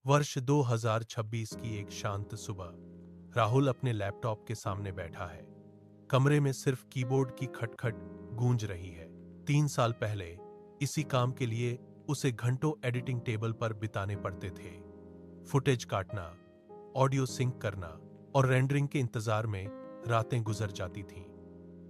वर्ष 2026 की एक शांत सुबह राहुल अपने लैपटॉप के सामने बैठा है। कमरे में सिर्फ कीबोर्ड की खटखट गूंज रही है। 3 साल पहले इसी काम के लिए उसे घंटों एडिटिंग टेबल पर बिताने पड़ते थे। फुटेज काटना, ऑडियो सिंक करना और रेंडरिंग के इंतजार में रातें गुजर जाती थीं।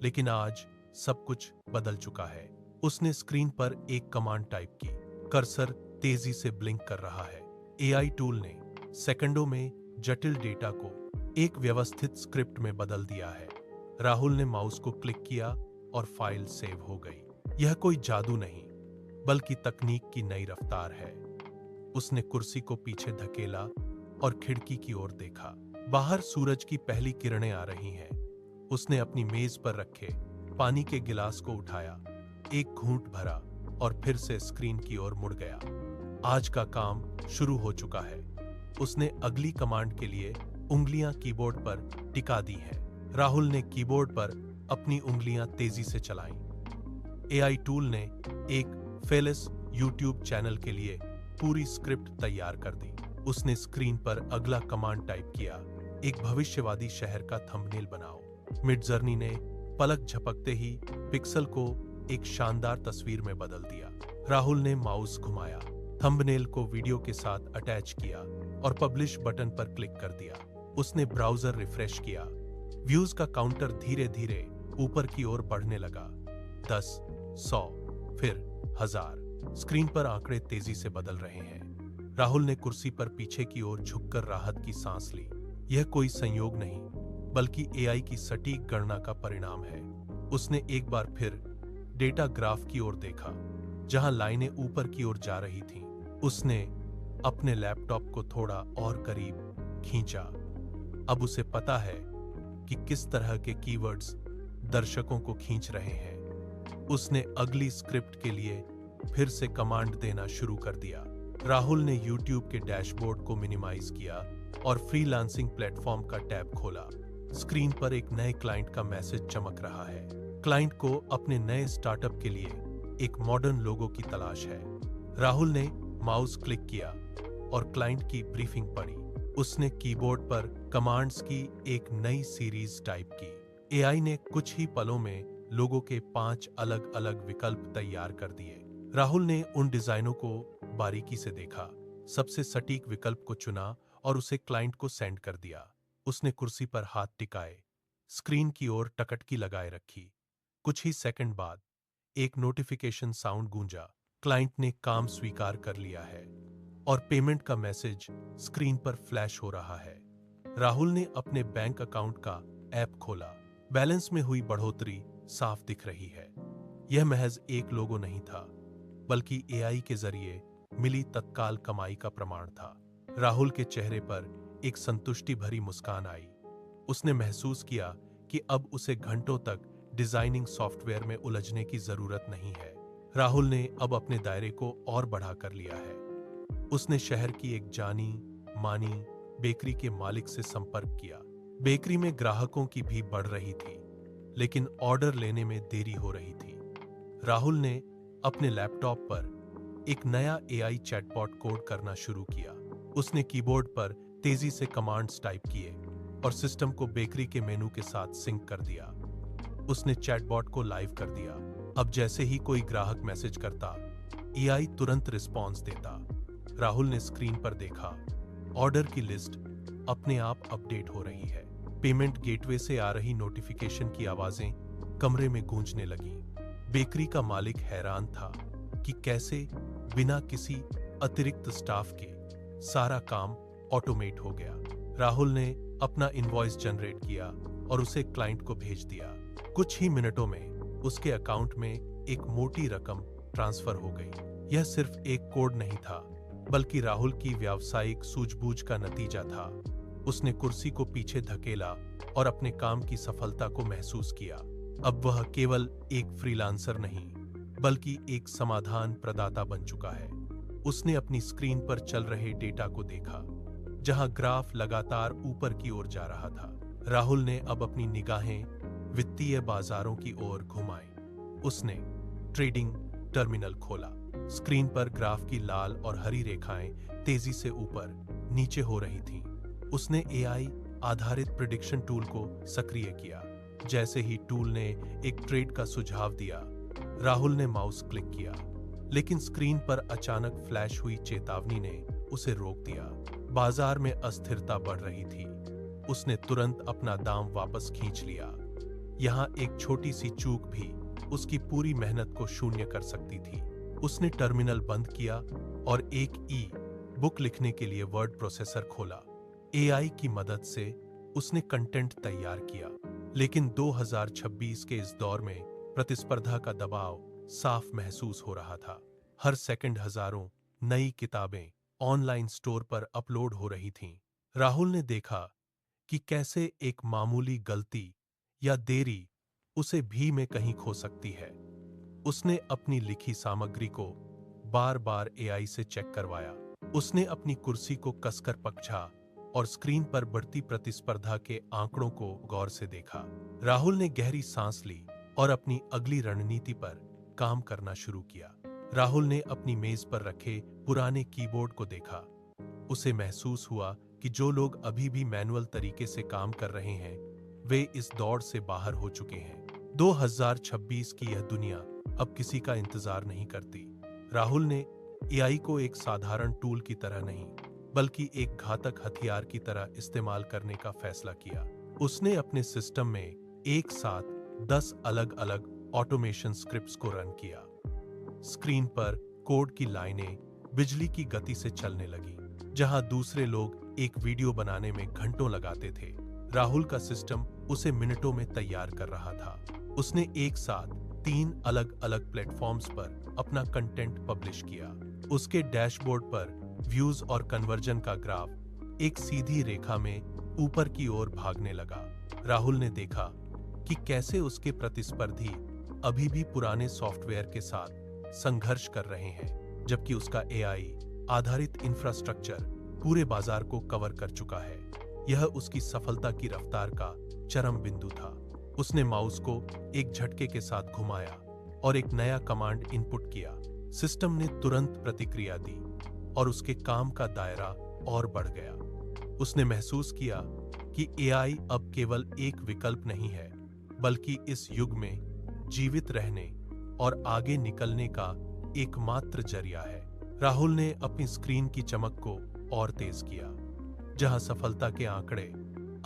लेकिन आज सब कुछ बदल चुका है। उसने स्क्रीन पर एक कमांड टाइप की। कर्सर तेजी से ब्लिंक कर रहा है। एआई टूल ने सेकंडों में जटिल डेटा को एक व्यवस्थित स्क्रिप्ट में बदल दिया है। राहुल ने माउस को क्लिक किया और फाइल सेव हो गई। यह कोई जादू नहीं, बल्कि तकनीक की नई रफ्तार है। उसने कुर्सी को पीछे धकेला और खिड़की की ओर देखा। बाहर सूरज की पहली किरणें आ रही हैं। उसने अपनी मेज पर रखे पानी के गिलास को उठाया, एक घूंट भरा और फिर से स्क्रीन की ओर मुड़ गया। आज का काम शुरू हो चुका है। उसने अगली कमांड के लिए उंगलियां कीबोर्ड पर टिका दी हैं। राहुल ने कीबोर्ड पर अपनी उंगलियां तेजी से चलाईं। एआई टूल ने एक फेलेस यूट्यूब चैनल के लिए पूरी स्क्रिप्ट तैयार कर दी। उसने स्क्रीन पर अगला कमांड टाइप किया, एक भविष्यवादी शहर का थंबनेल बनाओ। मिडजर्नी ने पलक झपकते ही पिक्सल को एक शानदार तस्वीर में बदल दिया। राहुल ने माउस घुमाया, थंबनेल को वीडियो के साथ अटैच किया और पब्लिश बटन पर क्लिक कर दिया। उसने ब्राउजर रिफ्रेश किया। व्यूज का काउंटर धीरे धीरे ऊपर की ओर बढ़ने लगा। 10, 100, फिर 1000। स्क्रीन पर आंकड़े तेजी से बदल रहे हैं। राहुल ने कुर्सी पर पीछे की ओर झुककर राहत की सांस ली। यह कोई संयोग नहीं, बल्कि एआई की सटीक गणना का परिणाम है। उसने एक बार फिर डेटा ग्राफ की ओर देखा, जहां लाइनें ऊपर की ओर जा रही थीं। उसने अपने लैपटॉप को थोड़ा और करीब खींचा। अब उसे पता है कि किस तरह के कीवर्ड्स दर्शकों को खींच रहे हैं। उसने अगली स्क्रिप्ट के लिए फिर से कमांड देना शुरू कर दिया। राहुल ने YouTube के डैशबोर्ड को मिनिमाइज किया और फ्रीलांसिंग प्लेटफॉर्म का टैब खोला। स्क्रीन पर एक नए क्लाइंट का मैसेज चमक रहा है। क्लाइंट को अपने नए स्टार्टअप के लिए एक मॉडर्न लोगो की तलाश है। राहुल ने माउस क्लिक किया और क्लाइंट की ब्रीफिंग पढ़ी। उसने कीबोर्ड पर कमांड्स की एक नई सीरीज टाइप की। एआई ने कुछ ही पलों में लोगों के 5 अलग अलग विकल्प तैयार कर दिए। राहुल ने उन डिजाइनों को बारीकी से देखा, सबसे सटीक विकल्प को चुना और उसे क्लाइंट को सेंड कर दिया। उसने कुर्सी पर हाथ टिकाए, स्क्रीन की ओर टकटकी लगाए रखी। कुछ ही सेकंड बाद एक नोटिफिकेशन साउंड गूंजा। क्लाइंट ने काम स्वीकार कर लिया है और पेमेंट का मैसेज स्क्रीन पर फ्लैश हो रहा है। राहुल ने अपने बैंक अकाउंट का ऐप खोला। बैलेंस में हुई बढ़ोतरी साफ दिख रही है। यह महज एक लोगो नहीं था, बल्कि एआई के जरिए मिली तत्काल कमाई का प्रमाण था। राहुल के चेहरे पर एक संतुष्टि भरी मुस्कान आई। उसने महसूस किया कि अब उसे घंटों तक डिजाइनिंग सॉफ्टवेयर में उलझने की जरूरत नहीं है। राहुल ने अब अपने दायरे को और बढ़ा कर लिया है। उसने शहर की एक जानी मानी बेकरी के मालिक से संपर्क किया। बेकरी में ग्राहकों की भीड़ बढ़ रही थी, लेकिन ऑर्डर लेने में देरी हो रही थी। राहुल ने अपने लैपटॉप पर एक नया एआई चैटबॉट कोड करना शुरू किया। उसने कीबोर्ड पर तेजी से कमांड्स टाइप किए और सिस्टम को बेकरी के मेनू के साथ सिंक कर दिया। उसने चैटबॉट को लाइव कर दिया। अब जैसे ही कोई ग्राहक मैसेज करता, एआई तुरंत रिस्पॉन्स देता। राहुल ने स्क्रीन पर देखा, ऑर्डर की लिस्ट अपने आप अपडेट हो रही है। पेमेंट गेटवे से आ रही नोटिफिकेशन की आवाजें कमरे में गूंजने लगीं। बेकरी का मालिक हैरान था कि कैसे बिना किसी अतिरिक्त स्टाफ के सारा काम ऑटोमेट हो गया। राहुल ने अपना इनवॉइस जनरेट किया और उसे क्लाइंट को भेज दिया। कुछ ही मिनटों में उसके अकाउंट में एक मोटी रकम ट्रांसफर हो गई। यह सिर्फ एक कोड नहीं था, बल्कि राहुल की व्यावसायिक सूझबूझ का नतीजा था। उसने कुर्सी को पीछे धकेला और अपने काम की सफलता को महसूस किया। अब वह केवल एक फ्रीलांसर नहीं, बल्कि एक समाधान प्रदाता बन चुका है। उसने अपनी स्क्रीन पर चल रहे डेटा को देखा, जहां ग्राफ लगातार ऊपर की ओर जा रहा था। राहुल ने अब अपनी निगाहें वित्तीय बाजारों की ओर घुमाई। उसने ट्रेडिंग टर्मिनल खोला। स्क्रीन पर ग्राफ की लाल और हरी रेखाएं तेजी से ऊपर नीचे हो रही थीं। उसने एआई आधारित प्रिडिक्शन टूल को सक्रिय किया। जैसे ही टूल ने एक ट्रेड का सुझाव दिया, राहुल ने माउस क्लिक किया, लेकिन स्क्रीन पर अचानक फ्लैश हुई चेतावनी ने उसे रोक दिया। बाजार में अस्थिरता बढ़ रही थी। उसने तुरंत अपना दाम वापस खींच लिया। यहाँ एक छोटी सी चूक भी उसकी पूरी मेहनत को शून्य कर सकती थी। उसने टर्मिनल बंद किया और एक बुक लिखने के लिए वर्ड प्रोसेसर खोला। एआई की मदद से उसने कंटेंट तैयार किया, लेकिन 2026 के इस दौर में प्रतिस्पर्धा का दबाव साफ महसूस हो रहा था। हर सेकंड हजारों नई किताबें ऑनलाइन स्टोर पर अपलोड हो रही थीं। राहुल ने देखा कि कैसे एक मामूली गलती या देरी उसे भी में कहीं खो सकती है। उसने अपनी लिखी सामग्री को बार-बार एआई से चेक करवाया। उसने अपनी कुर्सी को कसकर पकड़ा और स्क्रीन पर बढ़ती प्रतिस्पर्धा के आंकड़ों को गौर से देखा। राहुल ने गहरी सांस ली और अपनी अगली रणनीति पर काम करना शुरू किया। राहुल ने अपनी मेज पर रखे पुराने कीबोर्ड को देखा। उसे महसूस हुआ कि जो लोग अभी भी मैनुअल तरीके से काम कर रहे हैं, वे इस दौड़ से बाहर हो चुके हैं। 2026 की यह दुनिया अब किसी का इंतजार नहीं करती। राहुल ने एआई को एक साधारण टूल की तरह नहीं, बल्कि एक घातक हथियार की तरह इस्तेमाल करने का फैसला किया। उसने अपने सिस्टम में एक साथ 10 अलग-अलग ऑटोमेशन स्क्रिप्ट्स को रन किया। स्क्रीन पर कोड की लाइनें बिजली की गति से चलने लगी। जहां दूसरे लोग एक वीडियो बनाने में घंटों लगाते थे, राहुल का सिस्टम उसे मिनटों में तैयार कर रहा था। उसने एक साथ 3 अलग-अलग प्लेटफॉर्म्स पर अपना कंटेंट पब्लिश किया। उसके डैशबोर्ड पर व्यूज और कन्वर्जन का ग्राफ एक सीधी रेखा में ऊपर की ओर भागने लगा। राहुल ने देखा कि कैसे उसके प्रतिस्पर्धी अभी भी पुराने सॉफ्टवेयर के साथ संघर्ष कर रहे हैं, जबकि उसका एआई आधारित इंफ्रास्ट्रक्चर पूरे बाजार को कवर कर चुका है। यह उसकी सफलता की रफ्तार का चरम बिंदु था। उसने माउस को एक झटके के साथ घुमाया और एक नया कमांड इनपुट किया। सिस्टम ने तुरंत प्रतिक्रिया दी और उसके काम का दायरा और बढ़ गया। उसने महसूस किया कि एआई अब केवल एक विकल्प नहीं है, बल्कि इस युग में जीवित रहने और आगे निकलने का एकमात्र जरिया है। राहुल ने अपनी स्क्रीन की चमक को और तेज किया। जहां सफलता के आंकड़े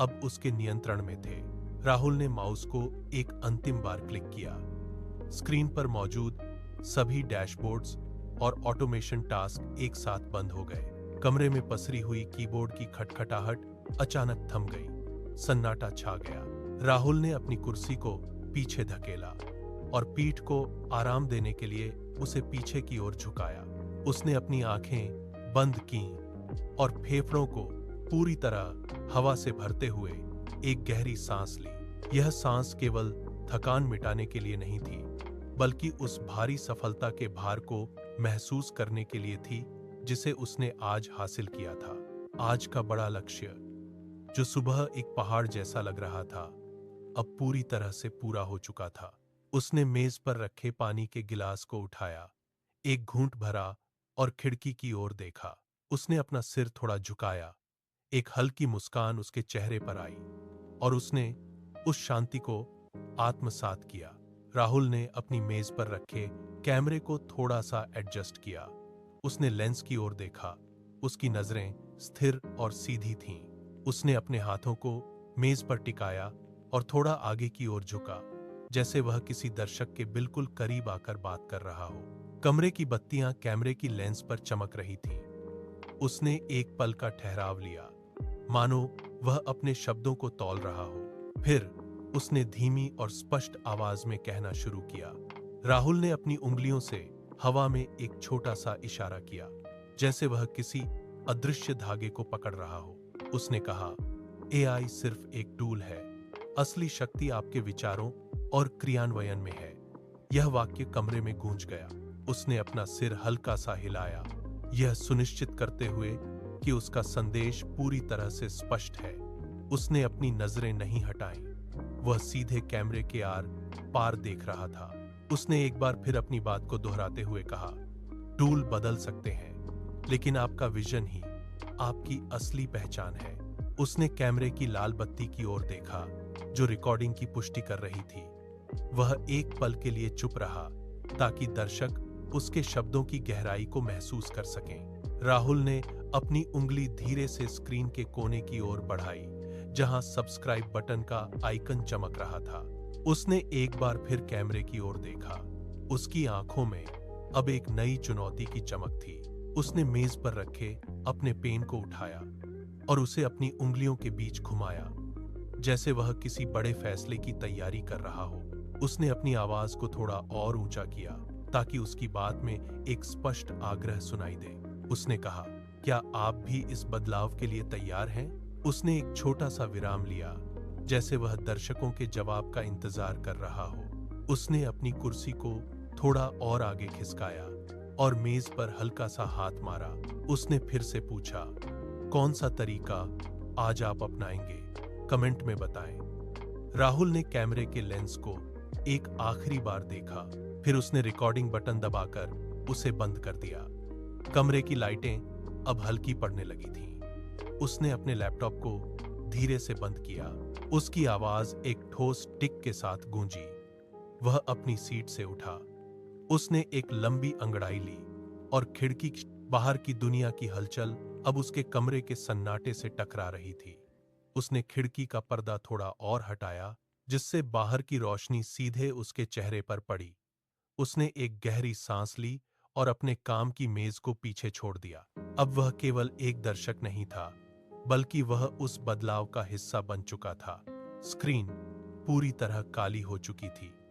अब उसके नियंत्रण में थे, राहुल ने माउस को एक अंतिम बार क्लिक किया। स्क्रीन पर मौजूद सभी डैशबोर्ड्स और ऑटोमेशन टास्क एक साथ बंद हो गए। कमरे में पसरी हुई कीबोर्ड की खटखटाहट अचानक थम गई। सन्नाटा छा गया। राहुल ने अपनी कुर्सी को पीछे धकेला और पीठ को आराम देने के लिए उसे पीछे की ओर झुकाया। उसने अपनी आंखें बंद कीं और फेफड़ों को पूरी तरह हवा से भरते हुए एक गहरी सांस ली। यह सांस केवल थकान मिटाने के लिए नहीं थी, बल्कि उस भारी सफलता के भार को महसूस करने के लिए थी जिसे उसने आज हासिल किया था। आज का बड़ा लक्ष्य, जो सुबह एक पहाड़ जैसा लग रहा था, अब पूरी तरह से पूरा हो चुका था। उसने मेज पर रखे पानी के गिलास को उठाया, एक घूंट भरा और खिड़की की ओर देखा। उसने अपना सिर थोड़ा झुकाया। एक हल्की मुस्कान उसके चेहरे पर आई और उसने उस शांति को आत्मसात किया। राहुल ने अपनी मेज पर रखे कैमरे को थोड़ा सा एडजस्ट किया। उसने लेंस की ओर देखा। उसकी नजरें स्थिर और सीधी थीं। उसने अपने हाथों को मेज पर टिकाया और थोड़ा आगे की ओर झुका, जैसे वह किसी दर्शक के बिल्कुल करीब आकर बात कर रहा हो। कमरे की बत्तियां कैमरे की लेंस पर चमक रही थीं। उसने एक पल का ठहराव लिया, मानो वह अपने शब्दों को तौल रहा हो। फिर उसने धीमी और स्पष्ट आवाज में कहना शुरू किया। राहुल ने अपनी उंगलियों से हवा में एक छोटा सा इशारा किया, जैसे वह किसी अदृश्य धागे को पकड़ रहा हो। उसने कहा, एआई सिर्फ एक टूल है, असली शक्ति आपके विचारों और क्रियान्वयन में है। यह वाक्य कमरे में गूंज गया। उसने अपना सिर हल्का सा हिलाया, यह सुनिश्चित करते हुए कि उसका संदेश पूरी तरह से स्पष्ट है। उसने अपनी नजरें नहीं हटाईं। वह सीधे कैमरे के आर पार देख रहा था। उसने एक बार फिर अपनी बात को दोहराते हुए कहा, टूल बदल सकते हैं, लेकिन आपका विजन ही आपकी असली पहचान है। उसने कैमरे की लाल बत्ती की ओर देखा, जो रिकॉर्डिंग की पुष्टि कर रही थी। वह एक पल के लिए चुप रहा, ताकि दर्शक उसके शब्दों की गहराई को महसूस कर सकें। राहुल ने अपनी उंगली धीरे से स्क्रीन के कोने की ओर बढ़ाई, जहां सब्सक्राइब बटन का आइकन चमक रहा था। उसने एक बार फिर कैमरे की ओर देखा। उसकी आंखों में अब एक नई चुनौती की चमक थी। उसने मेज पर रखे अपने पेन को उठाया और उसे अपनी उंगलियों के बीच घुमाया, जैसे वह किसी बड़े फैसले की तैयारी कर रहा हो। उसने अपनी आवाज को थोड़ा और ऊंचा किया, ताकि उसकी बात में एक स्पष्ट आग्रह सुनाई दे। उसने कहा, क्या आप भी इस बदलाव के लिए तैयार हैं? उसने एक छोटा सा विराम लिया, जैसे वह दर्शकों के जवाब का इंतजार कर रहा हो। उसने अपनी कुर्सी को थोड़ा और आगे खिसकाया और मेज पर हल्का सा हाथ मारा। उसने फिर से पूछा, कौन सा तरीका आज आप अपनाएंगे? कमेंट में बताएं। राहुल ने कैमरे के लेंस को एक आखिरी बार देखा, फिर उसने रिकॉर्डिंग बटन दबाकर उसे बंद कर दिया। कमरे की लाइटें अब हल्की पड़ने लगी थीं। उसने अपने लैपटॉप को धीरे से बंद किया। उसकी आवाज एक ठोस टिक के साथ गूंजी। वह अपनी सीट से उठा। उसने एक लंबी अंगड़ाई ली और खिड़की बाहर की दुनिया की हलचल अब उसके कमरे के सन्नाटे से टकरा रही थी। उसने खिड़की का पर्दा थोड़ा और हटाया, जिससे बाहर की रोशनी सीधे उसके चेहरे पर पड़ी। उसने एक गहरी सांस ली और अपने काम की मेज को पीछे छोड़ दिया। अब वह केवल एक दर्शक नहीं था, बल्कि वह उस बदलाव का हिस्सा बन चुका था। स्क्रीन पूरी तरह काली हो चुकी थी।